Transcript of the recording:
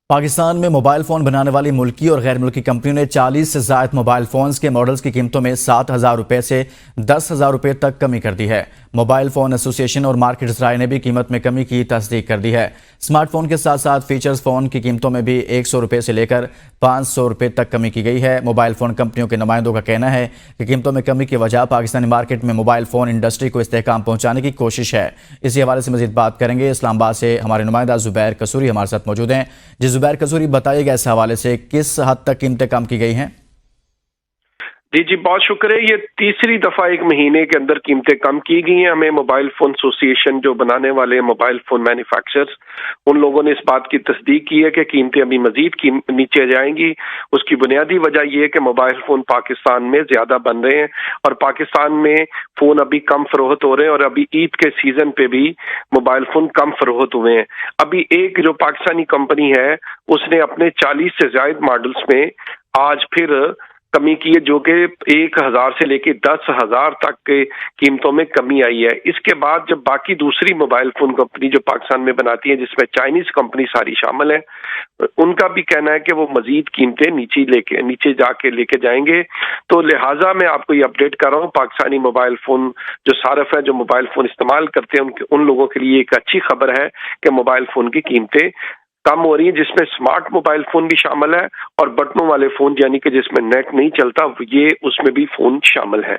پاکستان میں mobile phone بنانے والی ملکی اور غیر ملکی کمپنیوں نے 40 سے زائد موبائل فونز کے ماڈلز کی قیمتوں میں 7,000 روپے سے 10,000 روپے تک کمی کر دی ہے۔ موبائل فون ایسوسی ایشن اور مارکیٹز رائے نے بھی قیمت میں کمی کی تصدیق کر دی ہے۔ سمارٹ فون کے ساتھ ساتھ فیچرز فون کی قیمتوں میں بھی 100 روپے سے لے کر 500 روپے تک کمی کی گئی ہے۔ موبائل فون کمپنیوں کے نمائندوں کا کہنا ہے کہ قیمتوں میں کمی کی وجہ پاکستانی مارکیٹ میں موبائل فون انڈسٹری کو استحکام پہنچانے کی کوشش ہے۔ اسی حوالے سے مزید بات کریں گے۔ اسلام آباد سے ہمارے نمائندہ زبیر قصوری ہمارے ساتھ موجود ہیں۔ زبیر قصوری، بتائیے گا اس حوالے سے کس حد تک قیمتیں کم کی گئی ہیں؟ جی بہت شکریہ۔ یہ تیسری دفعہ ایک مہینے کے اندر قیمتیں کم کی گئی ہیں۔ ہمیں موبائل فون ایسوسی ایشن جو بنانے والے موبائل فون مینوفیکچررز، ان لوگوں نے اس بات کی تصدیق کی ہے کہ قیمتیں ابھی مزید نیچے جائیں گی۔ اس کی بنیادی وجہ یہ ہے کہ موبائل فون پاکستان میں زیادہ بن رہے ہیں اور پاکستان میں فون ابھی کم فروخت ہو رہے ہیں، اور ابھی عید کے سیزن پہ بھی موبائل فون کم فروخت ہوئے ہیں۔ ابھی ایک جو پاکستانی کمپنی ہے اس نے اپنے 40 سے زائد ماڈلز میں آج پھر کمی کی ہے، جو کہ 1,000 سے لے کے 10,000 تک کے قیمتوں میں کمی آئی ہے۔ اس کے بعد جب باقی دوسری موبائل فون کمپنی جو پاکستان میں بناتی ہیں، جس میں چائنیز کمپنی ساری شامل ہیں، ان کا بھی کہنا ہے کہ وہ مزید قیمتیں نیچے جا کے لے کے جائیں گے۔ تو لہٰذا میں آپ کو یہ اپڈیٹ کر رہا ہوں، پاکستانی موبائل فون جو صارف ہیں، جو موبائل فون استعمال کرتے ہیں، ان لوگوں کے لیے ایک اچھی خبر ہے کہ موبائل فون کی قیمتیں کم ہو رہی ہیں، جس میں سمارٹ موبائل فون بھی شامل ہے اور بٹنوں والے فون یعنی کہ جس میں نیٹ نہیں چلتا، یہ اس میں بھی فون شامل ہے۔